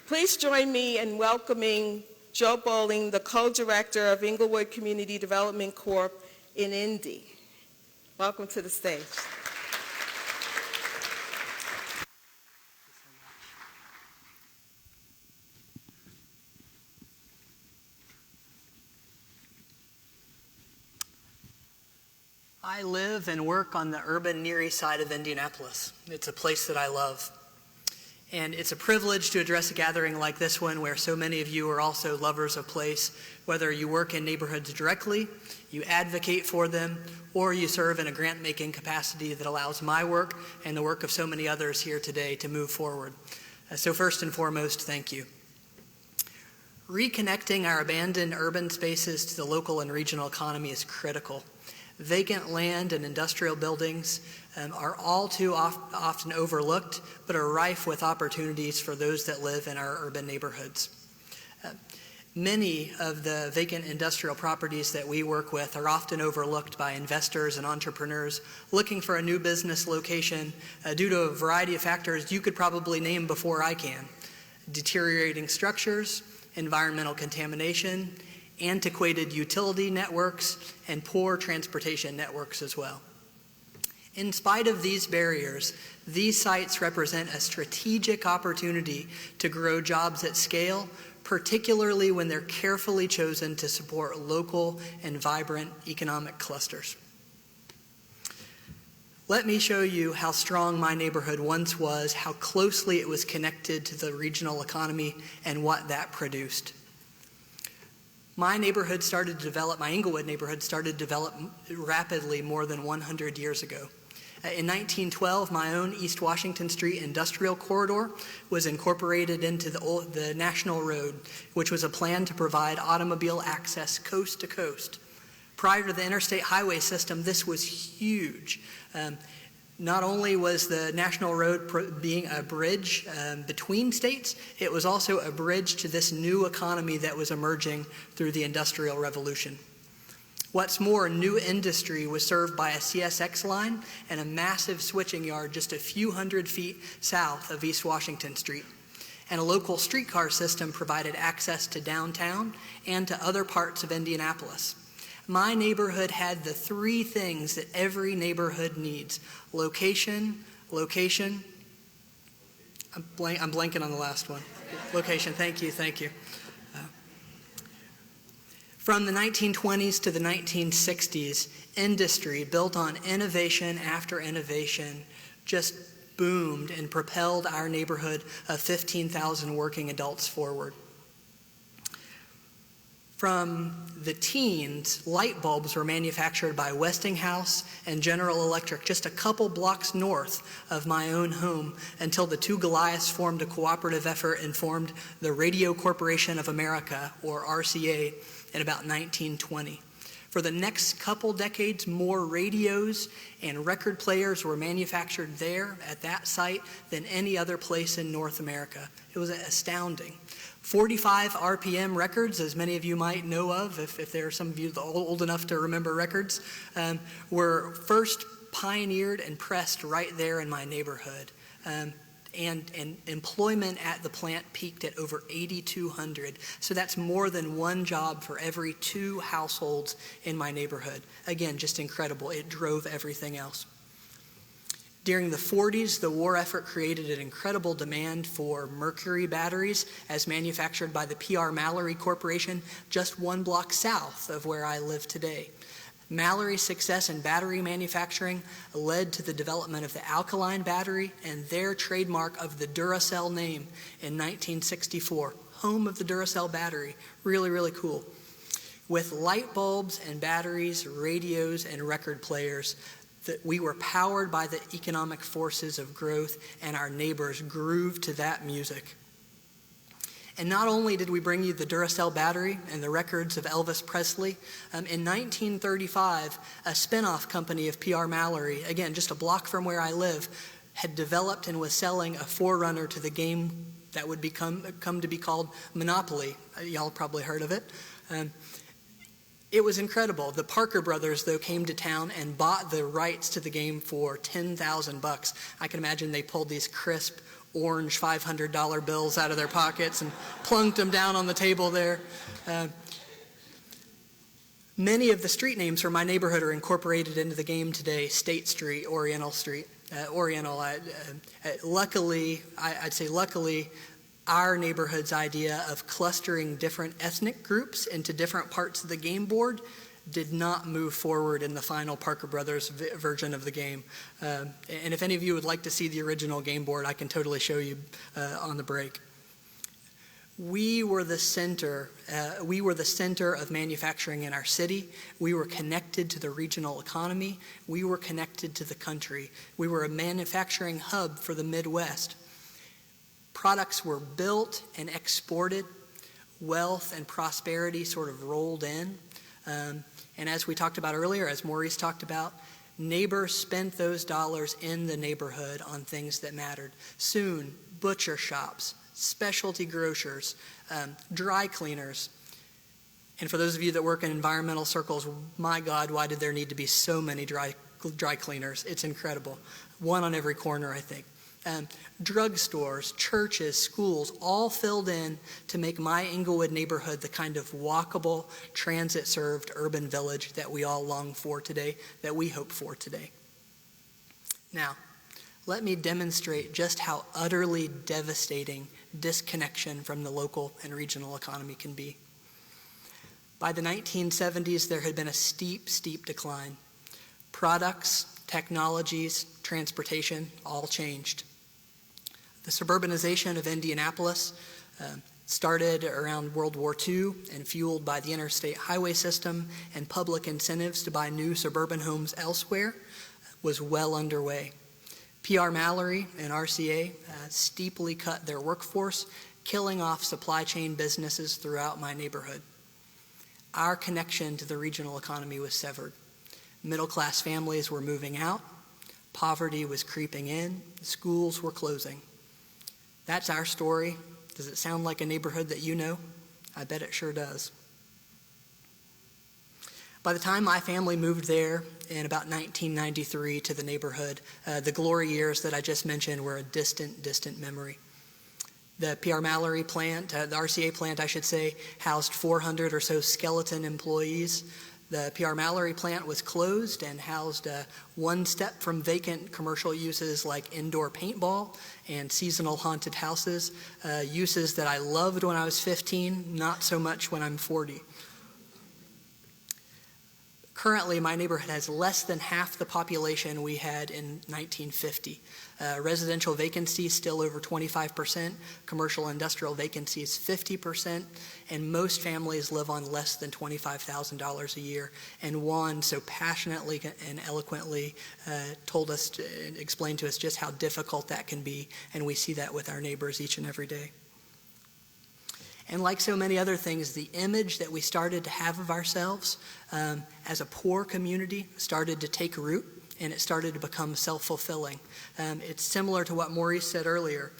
Please join me in welcoming Joe Bowling, the co-director of Englewood Community Development Corp. in Indy. Welcome to the stage. I live and work on the urban Near East Side of Indianapolis. It's a place that I love. And it's a privilege to address a gathering like this one where so many of you are also lovers of place, whether you work in neighborhoods directly, you advocate for them, or you serve in a grant-making capacity that allows my work and the work of so many others here today to move forward. So first and foremost, thank you. Reconnecting our abandoned urban spaces to the local and regional economy is critical. Vacant land and industrial buildings are all too often overlooked, but are rife with opportunities for those that live in our urban neighborhoods. Many of the vacant industrial properties that we work with are often overlooked by investors and entrepreneurs looking for a new business location due to a variety of factors you could probably name before I can. Deteriorating structures, environmental contamination, antiquated utility networks, and poor transportation networks as well. In spite of these barriers, these sites represent a strategic opportunity to grow jobs at scale, particularly when they're carefully chosen to support local and vibrant economic clusters. Let me show you how strong my neighborhood once was, how closely it was connected to the regional economy, and what that produced. My Englewood neighborhood started to develop rapidly more than 100 years ago. In 1912, my own East Washington Street industrial corridor was incorporated into the National Road, which was a plan to provide automobile access coast to coast. Prior to the interstate highway system, this was huge. Not only was the National Road being a bridge between states, it was also a bridge to this new economy that was emerging through the Industrial Revolution. What's more, new industry was served by a CSX line and a massive switching yard just a few hundred feet south of East Washington Street. And a local streetcar system provided access to downtown and to other parts of Indianapolis. My neighborhood had the three things that every neighborhood needs: location, location. I'm blanking on the last one. Location, thank you. From the 1920s to the 1960s, industry built on innovation after innovation just boomed and propelled our neighborhood of 15,000 working adults forward. From the teens, light bulbs were manufactured by Westinghouse and General Electric just a couple blocks north of my own home until the two Goliaths formed a cooperative effort and formed the Radio Corporation of America, or RCA, in about 1920. For the next couple decades, more radios and record players were manufactured there at that site than any other place in North America. It was astounding. 45 RPM records, as many of you might know of, if there are some of you old enough to remember records, were first pioneered and pressed right there in my neighborhood. And employment at the plant peaked at over 8,200. So that's more than one job for every two households in my neighborhood. Again, just incredible. It drove everything else. During the 40s, the war effort created an incredible demand for mercury batteries as manufactured by the P.R. Mallory Corporation just one block south of where I live today. Mallory's success in battery manufacturing led to the development of the alkaline battery and their trademark of the Duracell name in 1964, home of the Duracell battery. Really, really cool. With light bulbs and batteries, radios, and record players, that we were powered by the economic forces of growth, and our neighbors grooved to that music. And not only did we bring you the Duracell battery and the records of Elvis Presley, in 1935, a spin-off company of P.R. Mallory, again, just a block from where I live, had developed and was selling a forerunner to the game that would come to be called Monopoly. Y'all probably heard of it. It was incredible. The Parker brothers, though, came to town and bought the rights to the game for $10,000. I can imagine they pulled these crisp orange $500 bills out of their pockets and plunked them down on the table there. Many of the street names from my neighborhood are incorporated into the game today: State Street, Oriental Street. Luckily, our neighborhood's idea of clustering different ethnic groups into different parts of the game board did not move forward in the final Parker Brothers version of the game. And if any of you would like to see the original game board, I can totally show you on the break. We were the center of manufacturing in our city. We were connected to the regional economy. We were connected to the country. We were a manufacturing hub for the Midwest. Products were built and exported. Wealth and prosperity sort of rolled in. And as we talked about earlier, as Maurice talked about, neighbors spent those dollars in the neighborhood on things that mattered. Soon, butcher shops, specialty grocers, dry cleaners. And for those of you that work in environmental circles, my God, why did there need to be so many dry cleaners? It's incredible. One on every corner, I think. Drugstores, churches, schools, all filled in to make my Englewood neighborhood the kind of walkable, transit-served urban village that we all long for today, that we hope for today. Now, let me demonstrate just how utterly devastating disconnection from the local and regional economy can be. By the 1970s, there had been a steep, steep decline. Products, technologies, transportation, all changed. The suburbanization of Indianapolis started around World War II and fueled by the interstate highway system and public incentives to buy new suburban homes elsewhere was well underway. P.R. Mallory and RCA steeply cut their workforce, killing off supply chain businesses throughout my neighborhood. Our connection to the regional economy was severed. Middle-class families were moving out. Poverty was creeping in. Schools were closing. That's our story. Does it sound like a neighborhood that you know? I bet it sure does. By the time my family moved there in about 1993 to the neighborhood, the glory years that I just mentioned were a distant, distant memory. The P.R. Mallory plant, the RCA plant, I should say, housed 400 or so skeleton employees. The P.R. Mallory plant was closed and housed one step from vacant commercial uses like indoor paintball and seasonal haunted houses, uses that I loved when I was 15, not so much when I'm 40. Currently, my neighborhood has less than half the population we had in 1950. Residential vacancy still over 25%, commercial industrial vacancy is 50%, and most families live on less than $25,000 a year. And Juan so passionately and eloquently explained to us just how difficult that can be, and we see that with our neighbors each and every day. And like so many other things, the image that we started to have of ourselves as a poor community started to take root, and it started to become self-fulfilling. It's similar to what Maurice said earlier.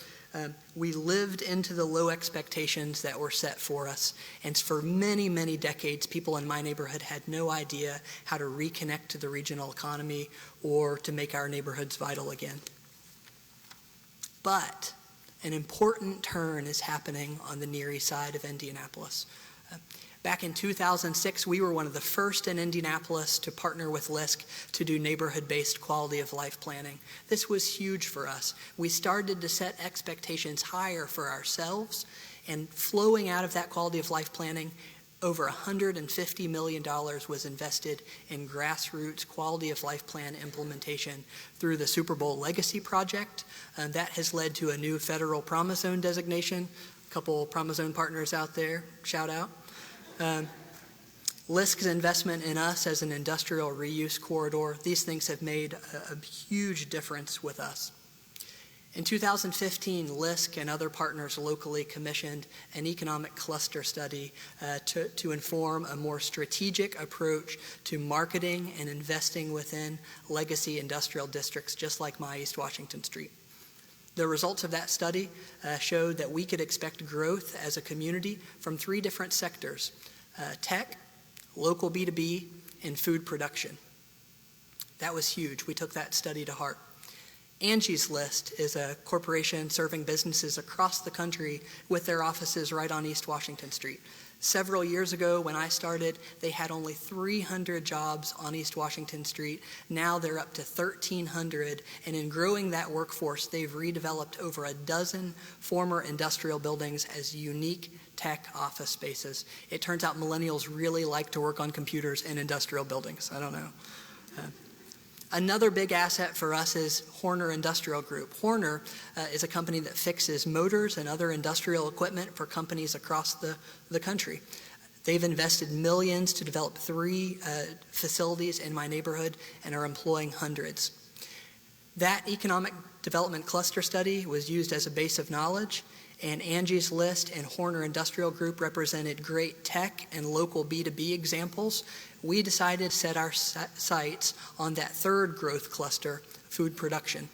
We lived into the low expectations that were set for us. And for many, many decades, people in my neighborhood had no idea how to reconnect to the regional economy or to make our neighborhoods vital again. But an important turn is happening on the Near East Side of Indianapolis. Back in 2006, we were one of the first in Indianapolis to partner with LISC to do neighborhood-based quality of life planning. This was huge for us. We started to set expectations higher for ourselves, and flowing out of that quality of life planning, over $150 million was invested in grassroots quality of life plan implementation through the Super Bowl Legacy Project. That has led to a new federal Promise Zone designation. A couple Promise Zone partners out there, shout out. LISC's investment in us as an industrial reuse corridor, these things have made a huge difference with us. In 2015, LISC and other partners locally commissioned an economic cluster study to inform a more strategic approach to marketing and investing within legacy industrial districts just like my East Washington Street. The results of that study showed that we could expect growth as a community from three different sectors: tech, local B2B, and food production. That was huge. We took that study to heart. Angie's List is a corporation serving businesses across the country with their offices right on East Washington Street. Several years ago when I started, they had only 300 jobs on East Washington Street. Now they're up to 1,300, and in growing that workforce, they've redeveloped over a dozen former industrial buildings as unique tech office spaces. It turns out millennials really like to work on computers in industrial buildings. I don't know. Another big asset for us is Horner Industrial Group. Horner is a company that fixes motors and other industrial equipment for companies across the country. They've invested millions to develop 3 facilities in my neighborhood and are employing hundreds. That economic development cluster study was used as a base of knowledge, and Angie's List and Horner Industrial Group represented great tech and local B2B examples. We decided to set our sights on that third growth cluster, food production.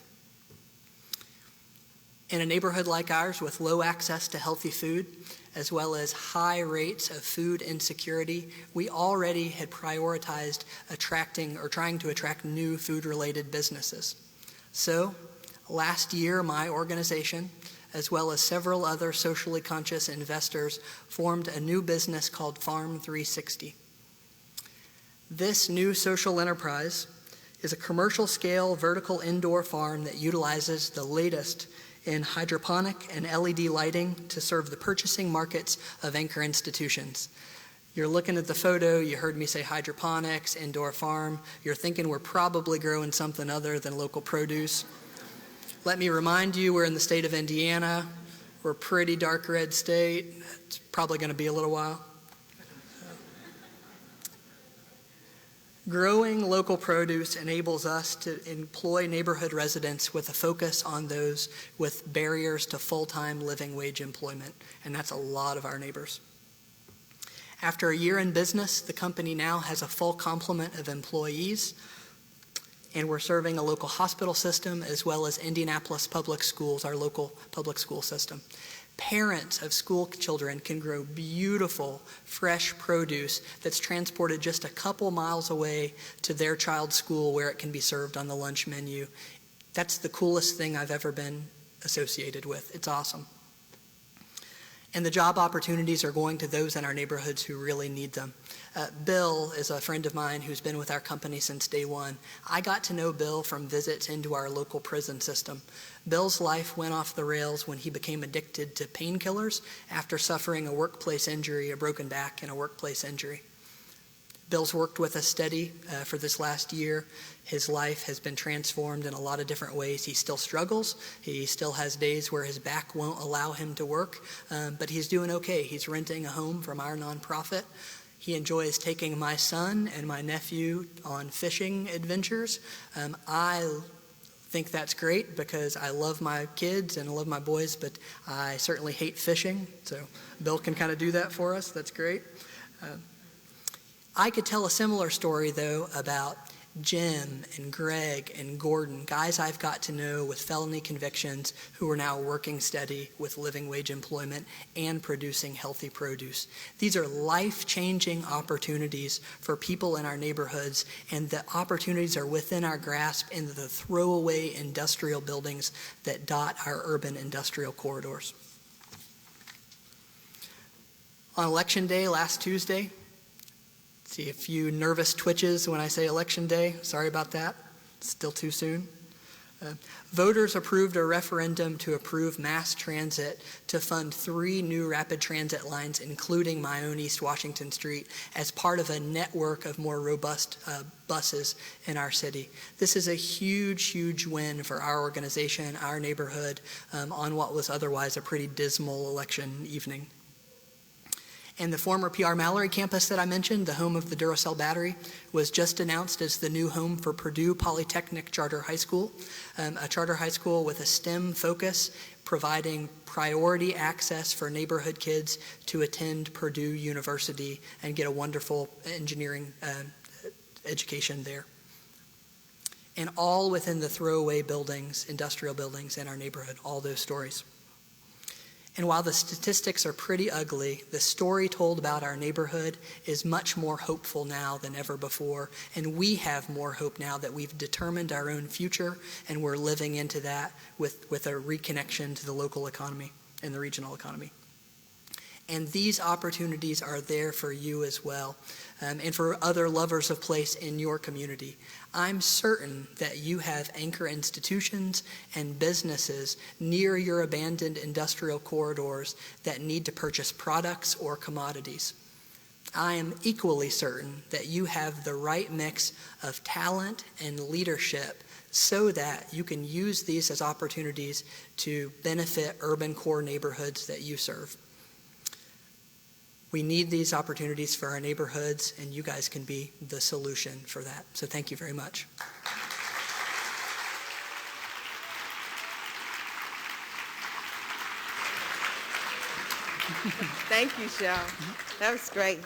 In a neighborhood like ours with low access to healthy food, as well as high rates of food insecurity, we already had prioritized attracting or trying to attract new food-related businesses. So, last year, my organization, as well as several other socially conscious investors, formed a new business called Farm 360. This new social enterprise is a commercial-scale vertical indoor farm that utilizes the latest in hydroponic and LED lighting to serve the purchasing markets of anchor institutions. You're looking at the photo, you heard me say hydroponics, indoor farm. You're thinking we're probably growing something other than local produce. Let me remind you, we're in the state of Indiana. We're a pretty dark red state. It's probably going to be a little while. Growing local produce enables us to employ neighborhood residents with a focus on those with barriers to full-time living wage employment, and that's a lot of our neighbors. After a year in business, the company now has a full complement of employees, and we're serving a local hospital system as well as Indianapolis Public Schools, our local public school system. Parents of school children can grow beautiful, fresh produce that's transported just a couple miles away to their child's school where it can be served on the lunch menu. That's the coolest thing I've ever been associated with. It's awesome. And the job opportunities are going to those in our neighborhoods who really need them. Bill is a friend of mine who's been with our company since day one. I got to know Bill from visits into our local prison system. Bill's life went off the rails when he became addicted to painkillers after suffering a workplace injury, a broken back and a workplace injury. Bill's worked with us steady for this last year. His life has been transformed in a lot of different ways. He still struggles. He still has days where his back won't allow him to work, but he's doing okay. He's renting a home from our nonprofit. He enjoys taking my son and my nephew on fishing adventures. I think that's great because I love my kids and I love my boys, but I certainly hate fishing. So Bill can kind of do that for us. That's great. I could tell a similar story, though, about Jim and Greg and Gordon, guys I've got to know with felony convictions who are now working steady with living wage employment and producing healthy produce. These are life-changing opportunities for people in our neighborhoods, and the opportunities are within our grasp in the throwaway industrial buildings that dot our urban industrial corridors. On Election Day last Tuesday, see a few nervous twitches when I say Election Day. Sorry about that. It's still too soon. Voters approved a referendum to approve mass transit to fund 3 new rapid transit lines, including my own East Washington Street, as part of a network of more robust buses in our city. This is a huge, huge win for our organization, our neighborhood, on what was otherwise a pretty dismal election evening. And the former PR Mallory campus that I mentioned, the home of the Duracell battery, was just announced as the new home for Purdue Polytechnic Charter High School, a charter high school with a STEM focus, providing priority access for neighborhood kids to attend Purdue University and get a wonderful engineering education there. And all within the throwaway buildings, industrial buildings in our neighborhood, all those stories. And while the statistics are pretty ugly, the story told about our neighborhood is much more hopeful now than ever before. And we have more hope now that we've determined our own future and we're living into that with a reconnection to the local economy and the regional economy. And these opportunities are there for you as well, and for other lovers of place in your community. I'm certain that you have anchor institutions and businesses near your abandoned industrial corridors that need to purchase products or commodities. I am equally certain that you have the right mix of talent and leadership so that you can use these as opportunities to benefit urban core neighborhoods that you serve. We need these opportunities for our neighborhoods, and you guys can be the solution for that. So thank you very much. Thank you, Joe. That was great.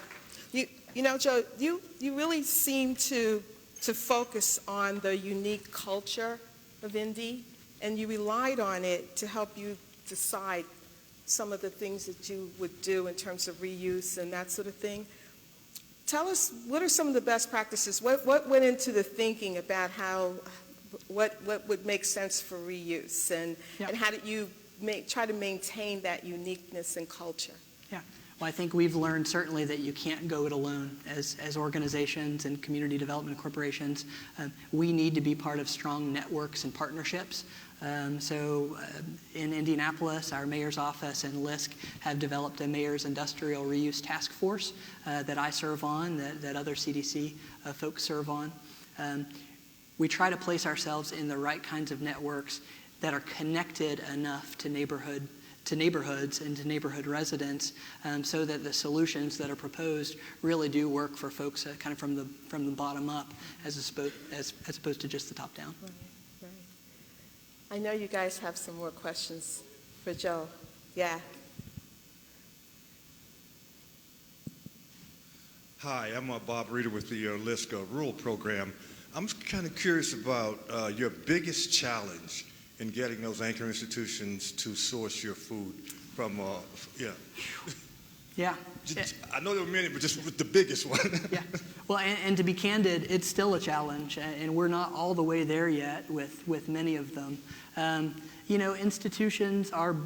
You know, Joe, you really seem to focus on the unique culture of Indy, and you relied on it to help you decide some of the things that you would do in terms of reuse and that sort of thing. Tell us, what are some of the best practices? What went into the thinking about what would make sense for reuse, and how did you try to maintain that uniqueness and culture? Yeah. Well, I think we've learned certainly that you can't go it alone as organizations and community development corporations. We need to be part of strong networks and partnerships. In Indianapolis, our mayor's office and LISC have developed a mayor's industrial reuse task force that I serve on, that other CDC folks serve on. We try to place ourselves in the right kinds of networks that are connected enough to neighborhoods and to neighborhood residents, so that the solutions that are proposed really do work for folks kind of from the bottom up as opposed to just the top down. Right. I know you guys have some more questions for Joe. Yeah. Hi, I'm Bob Reeder with the LISC Rural Program. I'm kind of curious about your biggest challenge in getting those anchor institutions to source your food from, Yeah. I know there were many, but just the biggest one. Yeah. Well, and to be candid, it's still a challenge, and we're not all the way there yet with many of them. Institutions are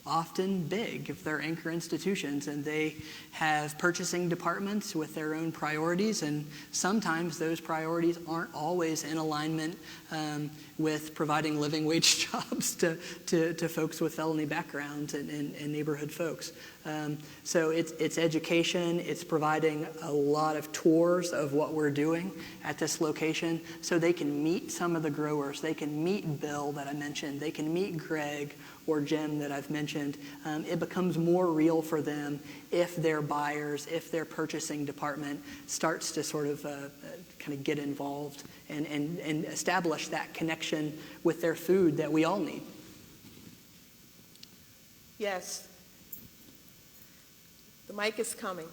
often big if they're anchor institutions, and they have purchasing departments with their own priorities, and sometimes those priorities aren't always in alignment with providing living wage jobs to folks with felony backgrounds and neighborhood folks. So it's education, it's providing a lot of tours of what we're doing at this location so they can meet some of the growers, they can meet Bill that I mentioned, they can meet Greg or Jim that I've mentioned. It becomes more real for them if their buyers, if their purchasing department starts to sort of kind of get involved and establish that connection with their food that we all need. Yes. The mic is coming.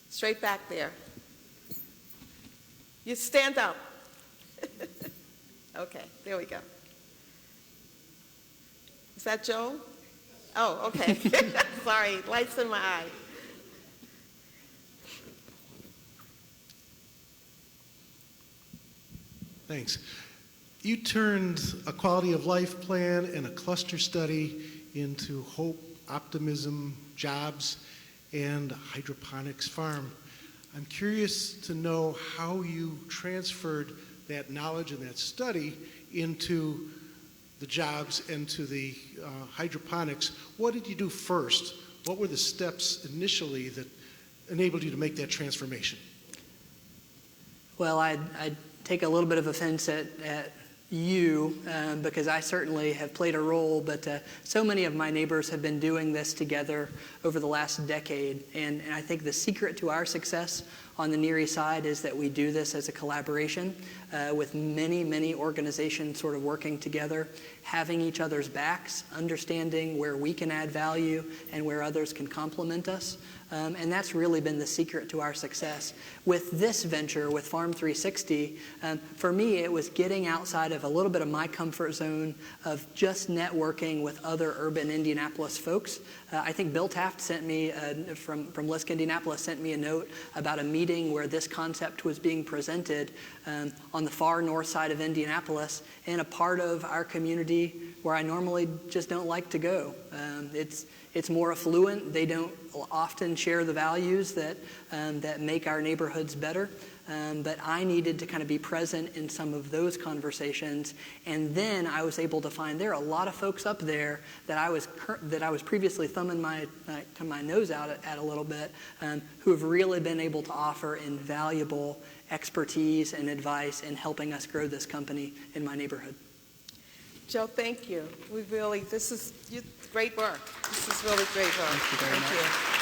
Straight back there. You stand up. Okay, there we go. Is that Joe? Oh, okay. Sorry, lights in my eye. Thanks. You turned a quality of life plan and a cluster study into hope, optimism, jobs, and a hydroponics farm. I'm curious to know how you transferred that knowledge and that study into the jobs and to the hydroponics. What did you do first? What were the steps initially that enabled you to make that transformation? Well, I'd take a little bit of offense at you because I certainly have played a role, but so many of my neighbors have been doing this together over the last decade, and I think the secret to our success on the Near East Side is that we do this as a collaboration with many, many organizations sort of working together, having each other's backs, understanding where we can add value and where others can complement us. And that's really been the secret to our success. With this venture, with Farm 360, for me, it was getting outside of a little bit of my comfort zone of just networking with other urban Indianapolis folks. I think Bill Taft sent me, from LISC Indianapolis, sent me a note about a meeting where this concept was being presented on the far north side of Indianapolis, in a part of our community where I normally just don't like to go. It's more affluent. They don't often share the values that make our neighborhoods better. But I needed to kind of be present in some of those conversations, and then I was able to find there are a lot of folks up there that I was previously thumbing my nose out at a little bit, who have really been able to offer invaluable expertise and advice in helping us grow this company in my neighborhood. Joe, thank you. This is great work. This is really great work. Thank you very much. Thank you.